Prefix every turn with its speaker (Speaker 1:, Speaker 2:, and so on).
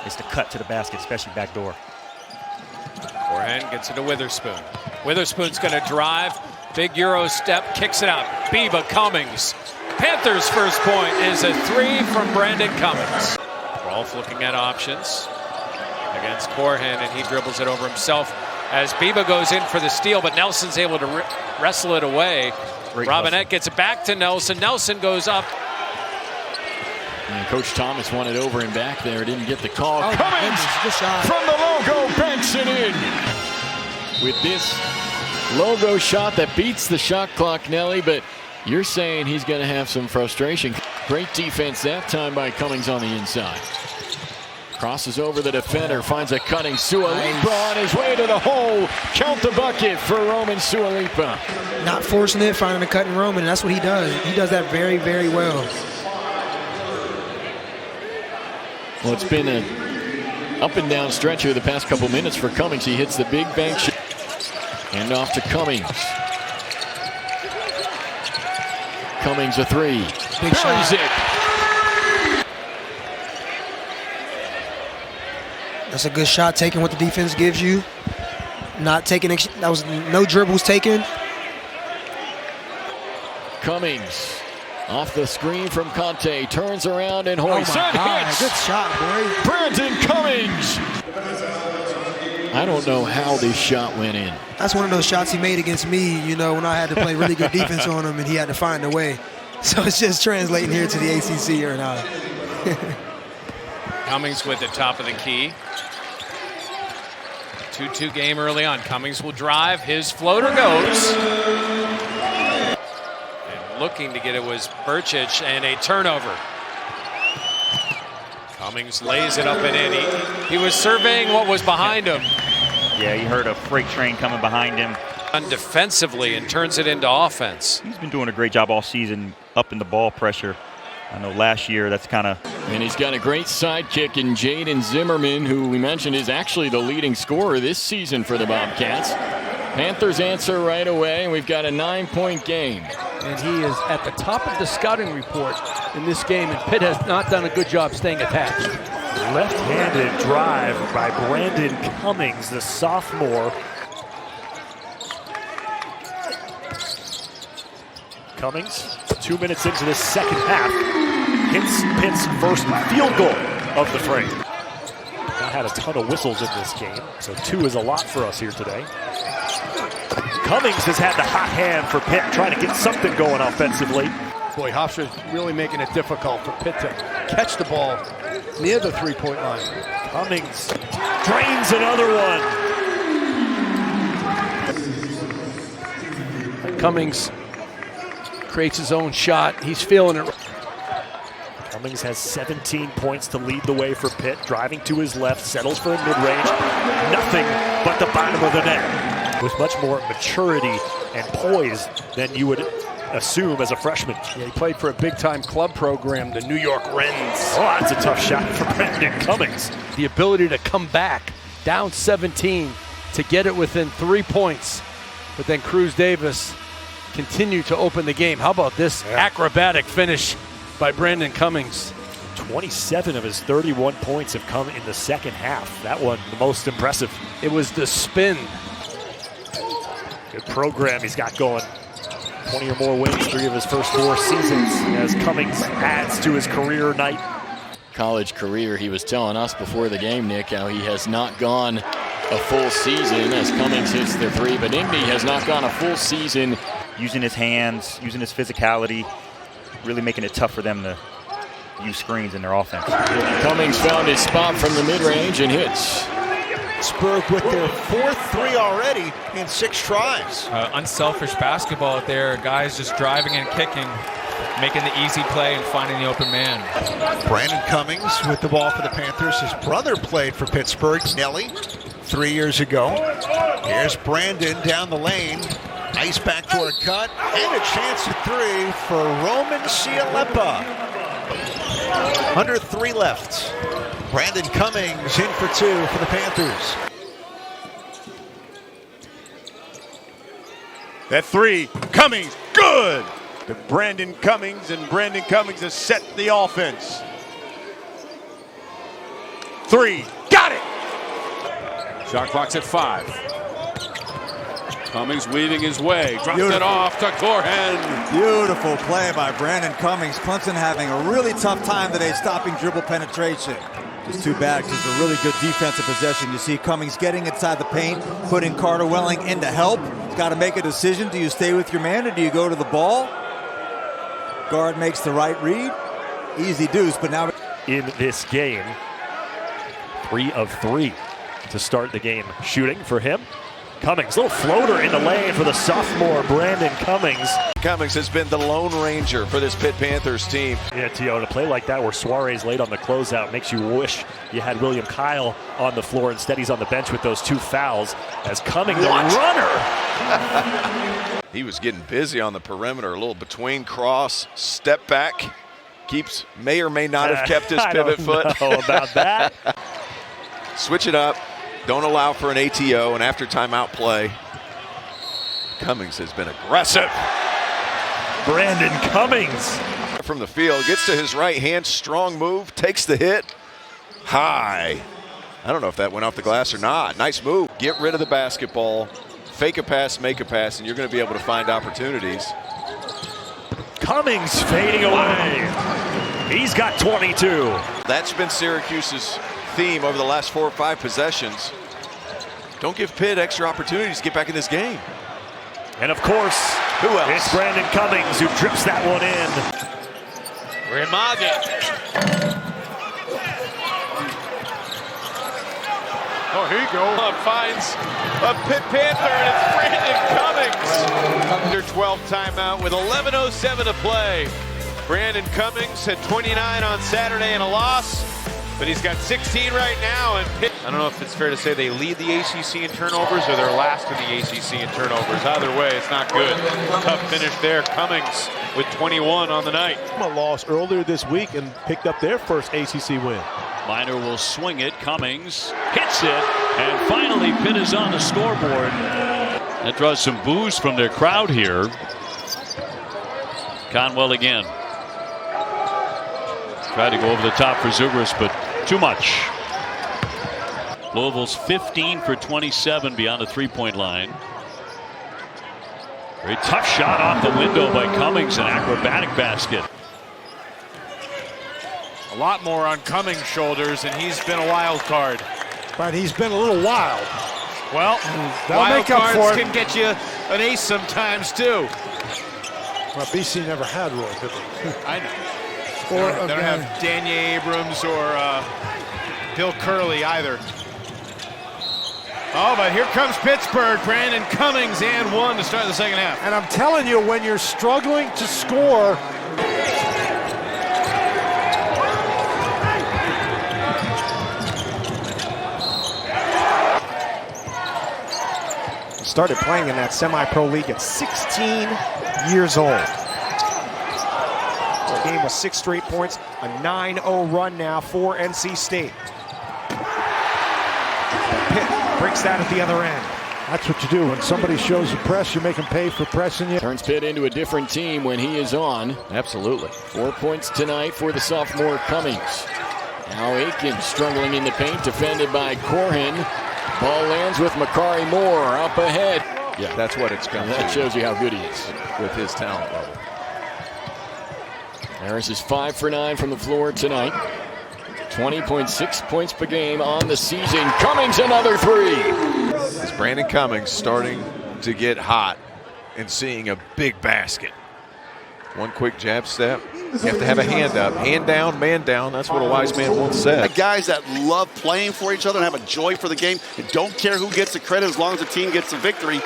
Speaker 1: is to cut to the basket, especially back door.
Speaker 2: Forehand gets it to Witherspoon. Witherspoon's going to drive. Big Euro step, kicks it out. Biba Cummings. Panthers' first point is a 3 from Brandin Cummings. Rolf looking at options against Forehand, and he dribbles it over himself as Biba goes in for the steal, but Nelson's able to wrestle it away. Robinette gets it back to Nelson. Nelson goes up.
Speaker 3: And Coach Thomas wanted over and back there, didn't get the call.
Speaker 4: Oh,
Speaker 3: Cummings from the logo, banks it in. With this logo shot that beats the shot clock, Nelly, but you're saying he's going to have some frustration. Great defense that time by Cummings on the inside. Crosses over the defender, finds a cutting Sualipa on his way to the hole. Count the bucket for Roman Sualipa.
Speaker 4: Not forcing it, finding a cutting Roman. That's what he does. He does that very, very well.
Speaker 3: Well, it's been an up and down stretch here the past couple minutes for Cummings. He hits the big bank shot. And off to Cummings. Cummings a 3.
Speaker 4: Big shot.
Speaker 3: It.
Speaker 4: That's a good shot, taking what the defense gives you. Not taking, that was no dribbles taken.
Speaker 3: Cummings off the screen from Conte, turns around and hoists.
Speaker 4: Oh my God,
Speaker 3: hits.
Speaker 4: good shot, boy.
Speaker 3: Brandin Cummings. I don't know how this shot went in.
Speaker 4: That's one of those shots he made against me, you know, when I had to play really good defense on him and he had to find a way. So it's just translating here to the ACC or not.
Speaker 2: Cummings with the top of the key. 2-2 game early on. Cummings will drive. His floater goes. And looking to get it was Burchich, and a turnover. Cummings lays it up and in. He was surveying what was behind him.
Speaker 1: Yeah, he heard a freight train coming behind him.
Speaker 2: Defensively and turns it into offense.
Speaker 1: He's been doing a great job all season up in the ball pressure. I know last year that's kind of...
Speaker 3: And he's got a great sidekick in Jaden Zimmerman, who we mentioned is actually the leading scorer this season for the Bobcats. Panthers answer right away, and we've got a 9-point game.
Speaker 5: And he is at the top of the scouting report in this game, and Pitt has not done a good job staying attached.
Speaker 6: Left-handed drive by Brandin Cummings, the sophomore. Cummings, 2 minutes into the second half, hits Pitt's first field goal of the frame. Not had a ton of whistles in this game, so 2 is a lot for us here today. Cummings has had the hot hand for Pitt, trying to get something going offensively.
Speaker 7: Boy, Hofstra's really making it difficult for Pitt to catch the ball near the three-point line.
Speaker 6: Cummings drains another one.
Speaker 5: Cummings creates his own shot. He's feeling it.
Speaker 6: Cummings has 17 points to lead the way for Pitt. Driving to his left, settles for a mid-range. Nothing but the bottom of the net. With much more maturity and poise than you would assume as a freshman.
Speaker 7: Yeah, he played for a big-time club program, the New York Wrens.
Speaker 6: Oh, that's a tough shot for Brandin Cummings.
Speaker 5: The ability to come back down 17 to get it within 3 points. But then Cruz Davis continued to open the game. How about this acrobatic finish by Brandin Cummings?
Speaker 6: 27 of his 31 points have come in the second half. That one, the most impressive.
Speaker 5: It was the spin.
Speaker 6: Good program he's got going. 20 or more wins, 3 of his first 4 seasons as Cummings adds to his career night.
Speaker 3: College career, he was telling us before the game, Nick, how he has not gone a full season as Cummings hits the 3, but Igby has not gone a full season.
Speaker 1: Using his hands, using his physicality, really making it tough for them to use screens in their offense.
Speaker 3: Cummings found his spot from the mid-range and hits.
Speaker 8: Pittsburgh with their 4th 3 already in 6 tries.
Speaker 9: Unselfish basketball out there. Guys just driving and kicking, making the easy play and finding the open man.
Speaker 8: Brandin Cummings with the ball for the Panthers. His brother played for Pittsburgh, Nelly, 3 years ago. Here's Brandin down the lane. Nice backdoor cut and a chance at 3 for Roman Sualipa. Under 3 left. Brandin Cummings in for 2 for the Panthers.
Speaker 10: That 3, Cummings, good! To Brandin Cummings, and Brandin Cummings has set the offense. 3. Got it!
Speaker 9: Shot clock's at 5. Cummings weaving his way, drops it off to Corhen.
Speaker 11: Beautiful play by Brandin Cummings. Clemson having a really tough time today stopping dribble penetration. It's too bad because it's a really good defensive possession. You see Cummings getting inside the paint, putting Carter Welling in to help. He's got to make a decision. Do you stay with your man or do you go to the ball? Guard makes the right read. Easy deuce, but now
Speaker 6: in this game, 3 of 3 to start the game shooting for him. Cummings, little floater in the lane for the sophomore Brandin Cummings.
Speaker 12: Cummings has been the Lone Ranger for this Pitt Panthers team.
Speaker 6: Yeah, T.O., to play like that where Suarez late on the closeout makes you wish you had William Kyle on the floor. Instead, he's on the bench with those 2 fouls as Cummings, the runner.
Speaker 12: He was getting busy on the perimeter, a little between cross, step back. May or may not have kept his pivot foot.
Speaker 6: I don't know about that.
Speaker 12: Switch it up. Don't allow for an ATO, and after timeout play, Cummings has been aggressive.
Speaker 6: Brandin Cummings.
Speaker 12: From the field, gets to his right hand, strong move, takes the hit. High. I don't know if that went off the glass or not. Nice move. Get rid of the basketball, fake a pass, make a pass, and you're going to be able to find opportunities.
Speaker 6: Cummings fading away. He's got 22.
Speaker 12: That's been Syracuse's theme over the last 4 or 5 possessions. Don't give Pitt extra opportunities to get back in this game.
Speaker 6: And of course,
Speaker 12: who else?
Speaker 6: It's Brandin Cummings who drips that one in.
Speaker 2: Remagi.
Speaker 7: Oh, here you go.
Speaker 13: Finds a Pitt Panther, and it's Brandin Cummings. Under 12 timeout with 11:07 to play. Brandin Cummings had 29 on Saturday in a loss, but he's got 16 right now. And Pitt, I don't know if it's fair to say they lead the ACC in turnovers or they're last in the ACC in turnovers. Either way, it's not good. Tough finish there. Cummings with 21 on the night.
Speaker 14: Lost earlier this week and picked up their first ACC win.
Speaker 15: Minor will swing it. Cummings hits it, and finally Pitt is on the scoreboard. That draws some boos from their crowd here. Conwell again. Tried to go over the top for Zubris, but too much. Louisville's 15 for 27 beyond the three-point line. Very tough shot off the window by Cummings, an acrobatic basket.
Speaker 2: A lot more on Cummings' shoulders, and he's been a wild card.
Speaker 14: Right, he's been a little wild.
Speaker 2: Well,
Speaker 14: that'll make up for it.
Speaker 2: Can get you an ace sometimes too.
Speaker 14: Well, BC never had Roy, did they?
Speaker 2: I know. They don't have Danya Abrams or Bill Curley either. Oh, but here comes Pittsburgh. Brandin Cummings and 1 to start the second half.
Speaker 14: And I'm telling you, when you're struggling to score,
Speaker 16: started playing in that semi-pro league at 16 years old. The game was 6 straight points, a 9-0 run now for NC State. Pitt breaks that at the other end.
Speaker 14: that's what you do. When somebody shows you press, you make them pay for pressing you.
Speaker 3: Turns Pitt into a different team when he is on.
Speaker 12: Absolutely.
Speaker 3: 4 points tonight for the sophomore Cummings. Now Aiken struggling in the paint, defended by Corhen. Ball lands with Makari Moore up ahead.
Speaker 12: Yeah, that's what it's come to.
Speaker 3: That shows you how good he is
Speaker 12: with his talent level.
Speaker 3: Harris is 5 for 9 from the floor tonight. 20.6 points per game on the season. Cummings another 3.
Speaker 12: It's Brandin Cummings starting to get hot and seeing a big basket. One quick jab step. You have to have a hand up. Hand down, man down. That's what a wise man once said.
Speaker 17: Guys that love playing for each other and have a joy for the game and don't care who gets the credit as long as the team gets the victory.